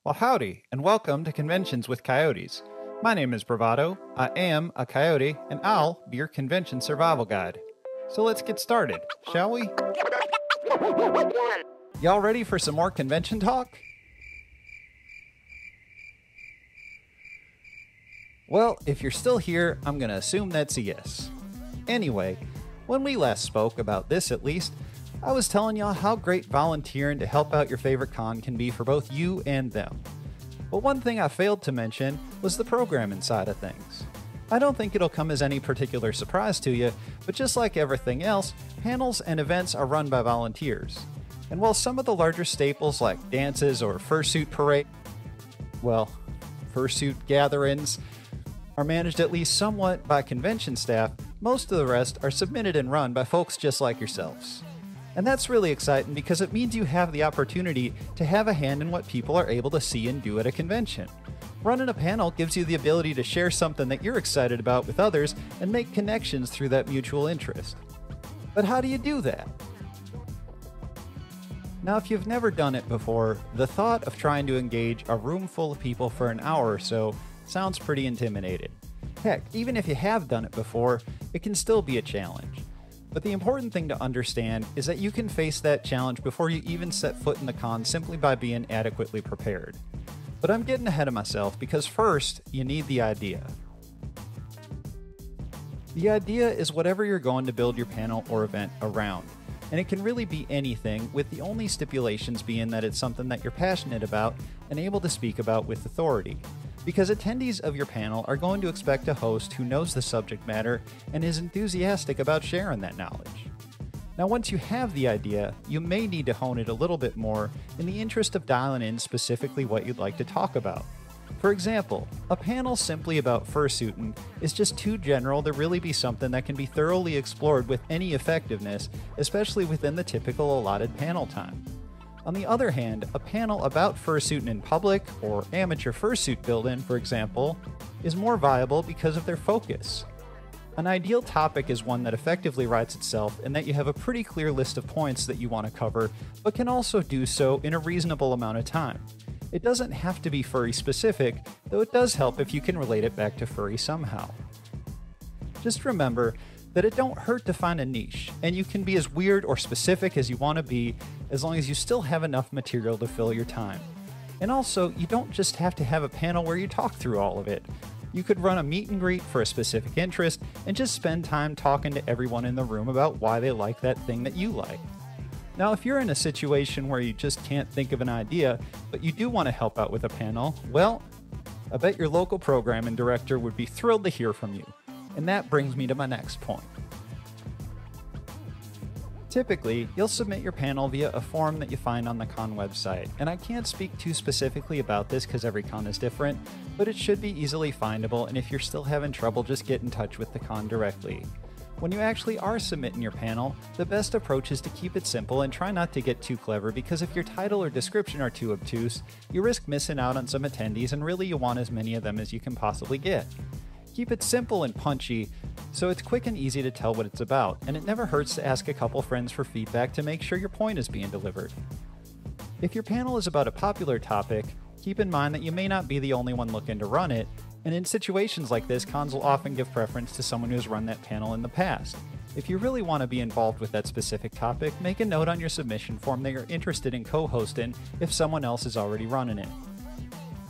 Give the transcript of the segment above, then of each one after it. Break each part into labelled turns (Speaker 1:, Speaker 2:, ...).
Speaker 1: Well, howdy, and welcome to Conventions with Coyotes. My name is Bravado, I am a coyote, and I'll be your convention survival guide. So let's get started, shall we? Y'all ready for some more convention talk? Well, if you're still here, I'm gonna assume that's a yes. Anyway, when we last spoke about this at least, I was telling y'all how great volunteering to help out your favorite con can be for both you and them. But one thing I failed to mention was the programming side of things. I don't think it'll come as any particular surprise to you, but just like everything else, panels and events are run by volunteers. And while some of the larger staples like dances or fursuit gatherings are managed at least somewhat by convention staff, most of the rest are submitted and run by folks just like yourselves. And that's really exciting because it means you have the opportunity to have a hand in what people are able to see and do at a convention. Running a panel gives you the ability to share something that you're excited about with others and make connections through that mutual interest. But how do you do that? Now, if you've never done it before, the thought of trying to engage a room full of people for an hour or so sounds pretty intimidating. Heck, even if you have done it before, it can still be a challenge. But the important thing to understand is that you can face that challenge before you even set foot in the con simply by being adequately prepared. But I'm getting ahead of myself because first, you need the idea. The idea is whatever you're going to build your panel or event around, and it can really be anything, with the only stipulations being that it's something that you're passionate about and able to speak about with authority. Because attendees of your panel are going to expect a host who knows the subject matter and is enthusiastic about sharing that knowledge. Now, once you have the idea, you may need to hone it a little bit more in the interest of dialing in specifically what you'd like to talk about. For example, a panel simply about fursuiting is just too general to really be something that can be thoroughly explored with any effectiveness, especially within the typical allotted panel time. On the other hand, a panel about fursuiting in public, or amateur fursuit building, for example, is more viable because of their focus. An ideal topic is one that effectively writes itself in that you have a pretty clear list of points that you want to cover, but can also do so in a reasonable amount of time. It doesn't have to be furry specific, though it does help if you can relate it back to furry somehow. Just remember that it don't hurt to find a niche, and you can be as weird or specific as you want to be as long as you still have enough material to fill your time. And also, you don't just have to have a panel where you talk through all of it. You could run a meet and greet for a specific interest and just spend time talking to everyone in the room about why they like that thing that you like. Now, if you're in a situation where you just can't think of an idea, but you do want to help out with a panel, well, I bet your local programming director would be thrilled to hear from you. And that brings me to my next point. Typically, you'll submit your panel via a form that you find on the con website, and I can't speak too specifically about this because every con is different, but it should be easily findable, and if you're still having trouble, just get in touch with the con directly. When you actually are submitting your panel, the best approach is to keep it simple and try not to get too clever, because if your title or description are too obtuse, you risk missing out on some attendees, and really you want as many of them as you can possibly get. Keep it simple and punchy, so it's quick and easy to tell what it's about, and it never hurts to ask a couple friends for feedback to make sure your point is being delivered. If your panel is about a popular topic, keep in mind that you may not be the only one looking to run it, and in situations like this, cons will often give preference to someone who's run that panel in the past. If you really want to be involved with that specific topic, make a note on your submission form that you're interested in co-hosting if someone else is already running it.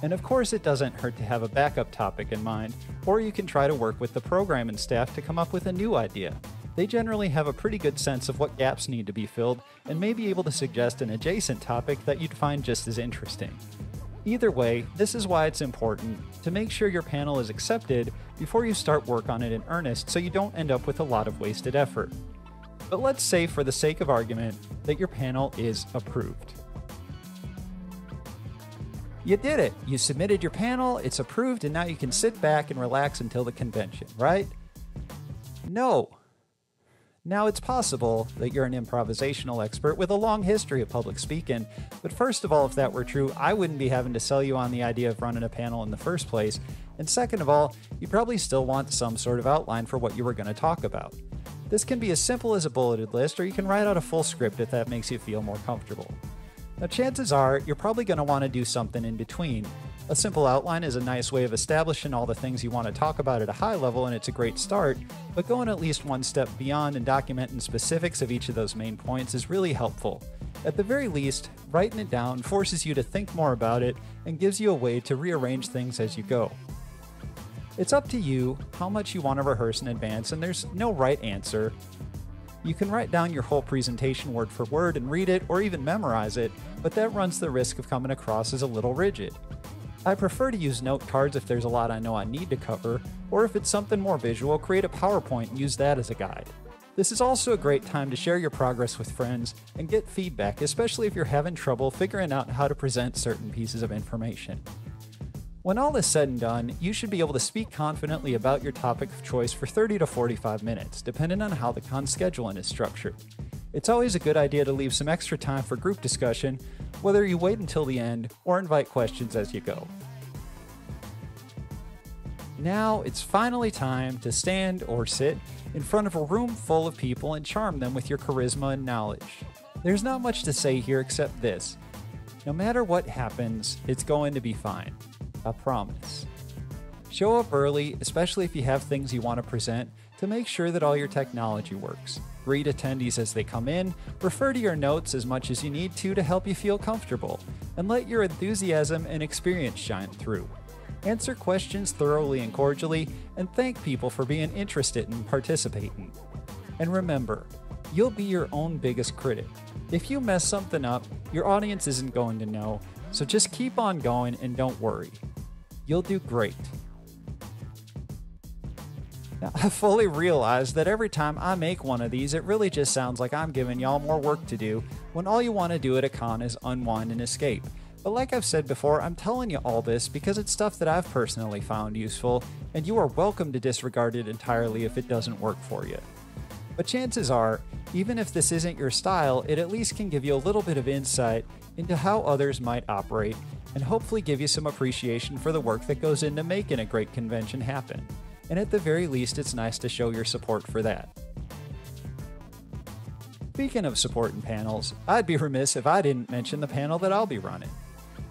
Speaker 1: And of course, it doesn't hurt to have a backup topic in mind, or you can try to work with the programming staff to come up with a new idea. They generally have a pretty good sense of what gaps need to be filled, and may be able to suggest an adjacent topic that you'd find just as interesting. Either way, this is why it's important to make sure your panel is accepted before you start work on it in earnest, so you don't end up with a lot of wasted effort. But let's say, for the sake of argument, that your panel is approved. You did it! You submitted your panel, it's approved, and now you can sit back and relax until the convention, right? No. Now, it's possible that you're an improvisational expert with a long history of public speaking, but first of all, if that were true, I wouldn't be having to sell you on the idea of running a panel in the first place, and second of all, you probably still want some sort of outline for what you were going to talk about. This can be as simple as a bulleted list, or you can write out a full script if that makes you feel more comfortable. Now, chances are you're probably going to want to do something in between. A simple outline is a nice way of establishing all the things you want to talk about at a high level, and it's a great start, but going at least one step beyond and documenting specifics of each of those main points is really helpful. At the very least, writing it down forces you to think more about it and gives you a way to rearrange things as you go. It's up to you how much you want to rehearse in advance, and there's no right answer. You can write down your whole presentation word for word and read it, or even memorize it, but that runs the risk of coming across as a little rigid. I prefer to use note cards if there's a lot I know I need to cover, or if it's something more visual, create a PowerPoint and use that as a guide. This is also a great time to share your progress with friends and get feedback, especially if you're having trouble figuring out how to present certain pieces of information. When all is said and done, you should be able to speak confidently about your topic of choice for 30 to 45 minutes, depending on how the con scheduling is structured. It's always a good idea to leave some extra time for group discussion, whether you wait until the end or invite questions as you go. Now it's finally time to stand or sit in front of a room full of people and charm them with your charisma and knowledge. There's not much to say here except this: no matter what happens, it's going to be fine. I promise. Show up early, especially if you have things you want to present, to make sure that all your technology works. Greet attendees as they come in, refer to your notes as much as you need to help you feel comfortable, and let your enthusiasm and experience shine through. Answer questions thoroughly and cordially, and thank people for being interested in participating. And remember, you'll be your own biggest critic. If you mess something up, your audience isn't going to know, so just keep on going and don't worry. You'll do great. Now, I fully realize that every time I make one of these, it really just sounds like I'm giving y'all more work to do when all you want to do at a con is unwind and escape. But like I've said before, I'm telling you all this because it's stuff that I've personally found useful, and you are welcome to disregard it entirely if it doesn't work for you. But chances are, even if this isn't your style, it at least can give you a little bit of insight into how others might operate, and hopefully give you some appreciation for the work that goes into making a great convention happen. And at the very least, it's nice to show your support for that. Speaking of supporting panels, I'd be remiss if I didn't mention the panel that I'll be running.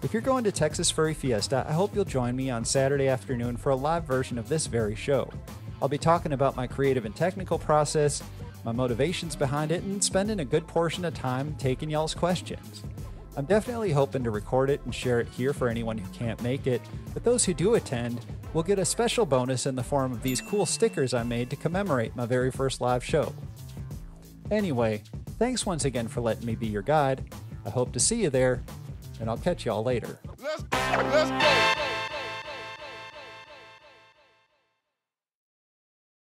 Speaker 1: If you're going to Texas Furry Fiesta, I hope you'll join me on Saturday afternoon for a live version of this very show. I'll be talking about my creative and technical process, my motivations behind it, and spending a good portion of time taking y'all's questions. I'm definitely hoping to record it and share it here for anyone who can't make it, but those who do attend will get a special bonus in the form of these cool stickers I made to commemorate my very first live show. Anyway, thanks once again for letting me be your guide. I hope to see you there, and I'll catch y'all later.
Speaker 2: Let's go!